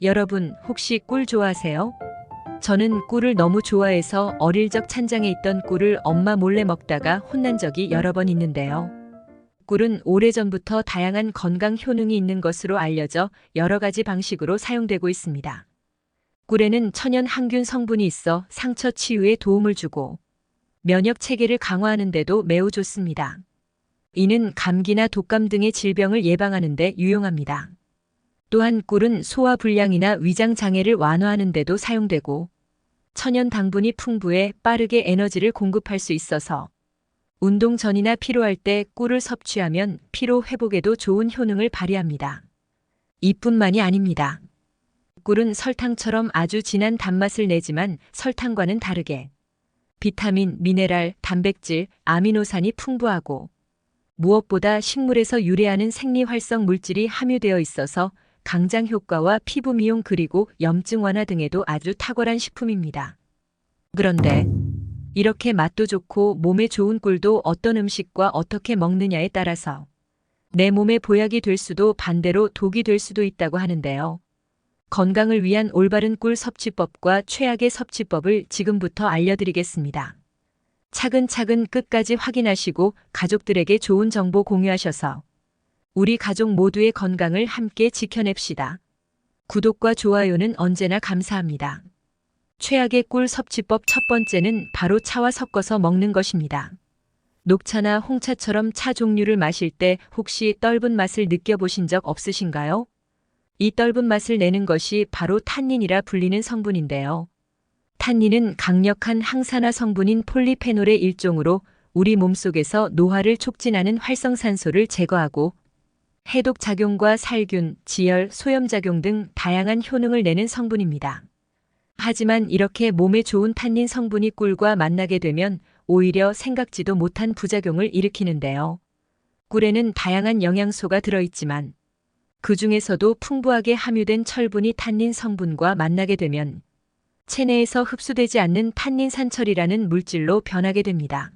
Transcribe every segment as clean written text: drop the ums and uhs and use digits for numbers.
여러분, 혹시 꿀 좋아하세요? 저는 꿀을 너무 좋아해서 어릴 적 찬장에 있던 꿀을 엄마 몰래 먹다가 혼난 적이 여러 번 있는데요. 꿀은 오래전부터 다양한 건강 효능이 있는 것으로 알려져 여러 가지 방식으로 사용되고 있습니다. 꿀에는 천연 항균 성분이 있어 상처 치유에 도움을 주고 면역 체계를 강화하는 데도 매우 좋습니다. 이는 감기나 독감 등의 질병을 예방하는 데 유용합니다. 또한 꿀은 소화 불량이나 위장 장애를 완화하는 데도 사용되고 천연 당분이 풍부해 빠르게 에너지를 공급할 수 있어서 운동 전이나 피로할 때 꿀을 섭취하면 피로 회복에도 좋은 효능을 발휘합니다. 이뿐만이 아닙니다. 꿀은 설탕처럼 아주 진한 단맛을 내지만 설탕과는 다르게 비타민, 미네랄, 단백질, 아미노산이 풍부하고 무엇보다 식물에서 유래하는 생리활성 물질이 함유되어 있어서 강장 효과와 피부 미용 그리고 염증 완화 등에도 아주 탁월한 식품입니다. 그런데 이렇게 맛도 좋고 몸에 좋은 꿀도 어떤 음식과 어떻게 먹느냐에 따라서 내 몸에 보약이 될 수도 반대로 독이 될 수도 있다고 하는데요. 건강을 위한 올바른 꿀 섭취법과 최악의 섭취법을 지금부터 알려드리겠습니다. 차근차근 끝까지 확인하시고 가족들에게 좋은 정보 공유하셔서 우리 가족 모두의 건강을 함께 지켜냅시다. 구독과 좋아요는 언제나 감사합니다. 최악의 꿀 섭취법 첫 번째는 바로 차와 섞어서 먹는 것입니다. 녹차나 홍차처럼 차 종류를 마실 때 혹시 떫은 맛을 느껴보신 적 없으신가요? 이 떫은 맛을 내는 것이 바로 탄닌이라 불리는 성분인데요. 탄닌은 강력한 항산화 성분인 폴리페놀의 일종으로 우리 몸속에서 노화를 촉진하는 활성산소를 제거하고 해독 작용과 살균, 지혈, 소염작용 등 다양한 효능을 내는 성분입니다. 하지만 이렇게 몸에 좋은 탄닌 성분이 꿀과 만나게 되면 오히려 생각지도 못한 부작용을 일으키는데요. 꿀에는 다양한 영양소가 들어있지만 그 중에서도 풍부하게 함유된 철분이 탄닌 성분과 만나게 되면 체내에서 흡수되지 않는 탄닌산철이라는 물질로 변하게 됩니다.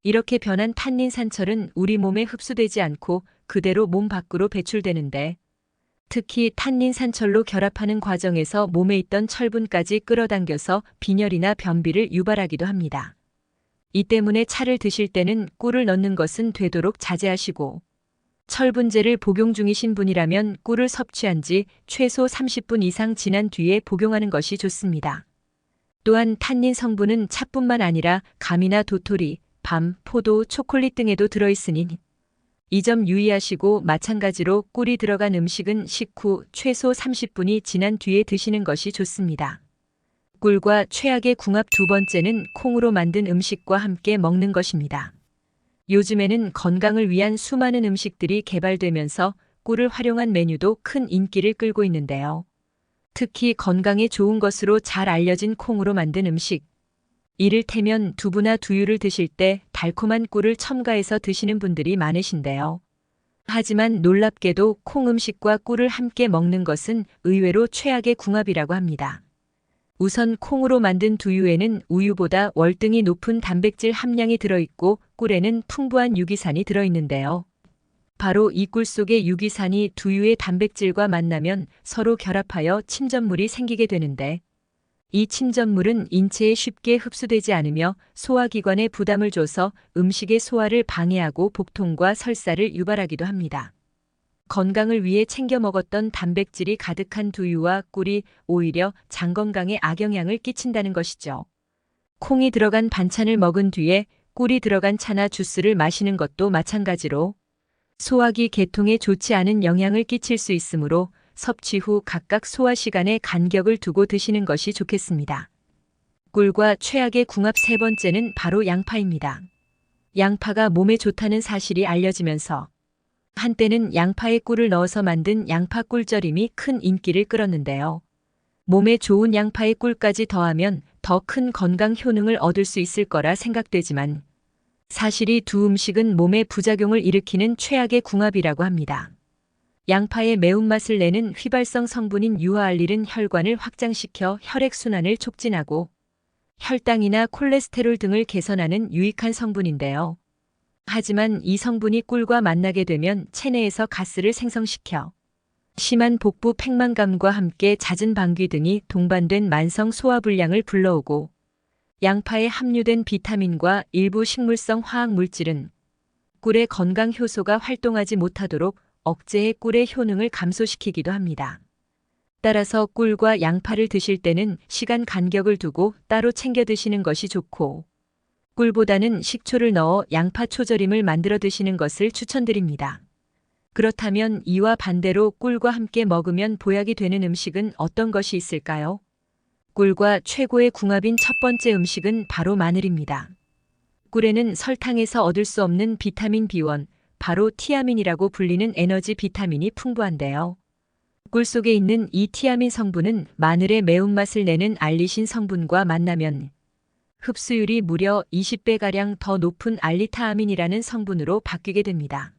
이렇게 변한 탄닌산철은 우리 몸에 흡수되지 않고 그대로 몸 밖으로 배출되는데 특히 탄닌산철로 결합하는 과정에서 몸에 있던 철분까지 끌어당겨서 빈혈이나 변비를 유발하기도 합니다. 이 때문에 차를 드실 때는 꿀을 넣는 것은 되도록 자제하시고 철분제를 복용 중이신 분이라면 꿀을 섭취한 지 최소 30분 이상 지난 뒤에 복용하는 것이 좋습니다. 또한 탄닌 성분은 차뿐만 아니라 감이나 도토리, 밤, 포도, 초콜릿 등에도 들어있으니 이 점 유의하시고 마찬가지로 꿀이 들어간 음식은 식후 최소 30분이 지난 뒤에 드시는 것이 좋습니다. 꿀과 최악의 궁합 두 번째는 콩으로 만든 음식과 함께 먹는 것입니다. 요즘에는 건강을 위한 수많은 음식들이 개발되면서 꿀을 활용한 메뉴도 큰 인기를 끌고 있는데요. 특히 건강에 좋은 것으로 잘 알려진 콩으로 만든 음식. 이를테면 두부나 두유를 드실 때 달콤한 꿀을 첨가해서 드시는 분들이 많으신데요. 하지만 놀랍게도 콩 음식과 꿀을 함께 먹는 것은 의외로 최악의 궁합이라고 합니다. 우선 콩으로 만든 두유에는 우유보다 월등히 높은 단백질 함량이 들어있고 꿀에는 풍부한 유기산이 들어있는데요. 바로 이 꿀 속의 유기산이 두유의 단백질과 만나면 서로 결합하여 침전물이 생기게 되는데 이 침전물은 인체에 쉽게 흡수되지 않으며 소화기관에 부담을 줘서 음식의 소화를 방해하고 복통과 설사를 유발하기도 합니다. 건강을 위해 챙겨 먹었던 단백질이 가득한 두유와 꿀이 오히려 장 건강에 악영향을 끼친다는 것이죠. 콩이 들어간 반찬을 먹은 뒤에 꿀이 들어간 차나 주스를 마시는 것도 마찬가지로 소화기 계통에 좋지 않은 영향을 끼칠 수 있으므로 섭취 후 각각 소화 시간에 간격을 두고 드시는 것이 좋겠습니다. 꿀과 최악의 궁합 세 번째는 바로 양파입니다. 양파가 몸에 좋다는 사실이 알려지면서 한때는 양파에 꿀을 넣어서 만든 양파 꿀절임이 큰 인기를 끌었는데요. 몸에 좋은 양파의 꿀까지 더하면 더 큰 건강 효능을 얻을 수 있을 거라 생각되지만 사실 이 두 음식은 몸에 부작용을 일으키는 최악의 궁합이라고 합니다. 양파의 매운맛을 내는 휘발성 성분인 유화알릴은 혈관을 확장시켜 혈액순환을 촉진하고 혈당이나 콜레스테롤 등을 개선하는 유익한 성분인데요. 하지만 이 성분이 꿀과 만나게 되면 체내에서 가스를 생성시켜 심한 복부 팽만감과 함께 잦은 방귀 등이 동반된 만성 소화불량을 불러오고 양파에 함유된 비타민과 일부 식물성 화학 물질은 꿀의 건강 효소가 활동하지 못하도록 억제해 꿀의 효능을 감소시키기도 합니다. 따라서 꿀과 양파를 드실 때는 시간 간격을 두고 따로 챙겨 드시는 것이 좋고 꿀보다는 식초를 넣어 양파 초절임을 만들어 드시는 것을 추천드립니다. 그렇다면 이와 반대로 꿀과 함께 먹으면 보약이 되는 음식은 어떤 것이 있을까요? 꿀과 최고의 궁합인 첫 번째 음식은 바로 마늘입니다. 꿀에는 설탕에서 얻을 수 없는 비타민 B1, 바로 티아민이라고 불리는 에너지 비타민이 풍부한데요. 꿀 속에 있는 이 티아민 성분은 마늘의 매운맛을 내는 알리신 성분과 만나면 흡수율이 무려 20배가량 더 높은 알리타아민이라는 성분으로 바뀌게 됩니다.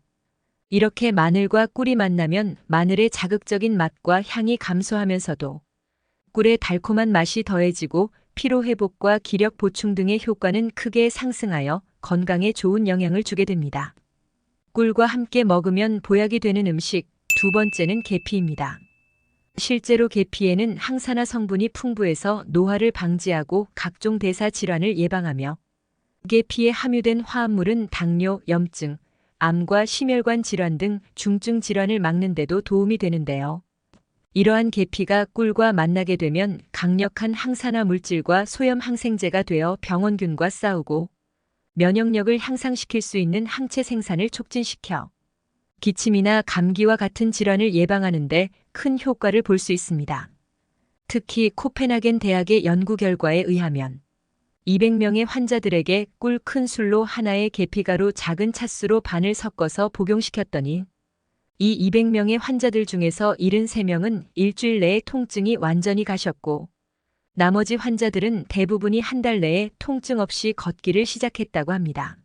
이렇게 마늘과 꿀이 만나면 마늘의 자극적인 맛과 향이 감소하면서도 꿀의 달콤한 맛이 더해지고 피로회복과 기력 보충 등의 효과는 크게 상승하여 건강에 좋은 영향을 주게 됩니다. 꿀과 함께 먹으면 보약이 되는 음식, 두 번째는 계피입니다. 실제로 계피에는 항산화 성분이 풍부해서 노화를 방지하고 각종 대사 질환을 예방하며 계피에 함유된 화합물은 당뇨, 염증, 암과 심혈관 질환 등 중증 질환을 막는 데도 도움이 되는데요. 이러한 계피가 꿀과 만나게 되면 강력한 항산화 물질과 소염 항생제가 되어 병원균과 싸우고 면역력을 향상시킬 수 있는 항체 생산을 촉진시켜 기침이나 감기와 같은 질환을 예방하는 데 큰 효과를 볼 수 있습니다. 특히 코펜하겐 대학의 연구 결과에 의하면 200명의 환자들에게 꿀 큰 술로 하나의 계피가루 작은 찻수로 반을 섞어서 복용시켰더니 이 200명의 환자들 중에서 73명은 일주일 내에 통증이 완전히 가셨고 나머지 환자들은 대부분이 한 달 내에 통증 없이 걷기를 시작했다고 합니다.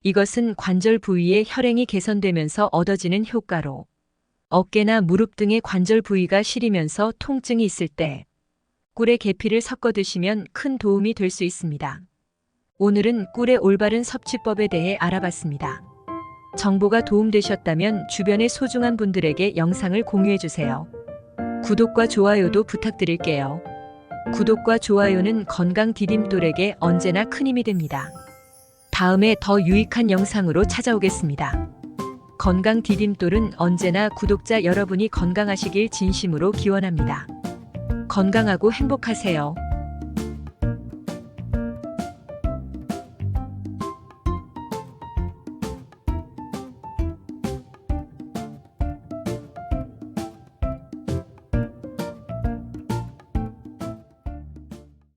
이것은 관절 부위의 혈행이 개선되면서 얻어지는 효과로 어깨나 무릎 등의 관절 부위가 시리면서 통증이 있을 때 꿀에 계피를 섞어 드시면 큰 도움이 될 수 있습니다. 오늘은 꿀의 올바른 섭취법에 대해 알아봤습니다. 정보가 도움되셨다면 주변의 소중한 분들에게 영상을 공유해주세요. 구독과 좋아요도 부탁드릴게요. 구독과 좋아요는 건강 디딤돌에게 언제나 큰 힘이 됩니다. 다음에 더 유익한 영상으로 찾아오겠습니다. 건강 디딤돌은 언제나 구독자 여러분이 건강하시길 진심으로 기원합니다. 건강하고 행복하세요.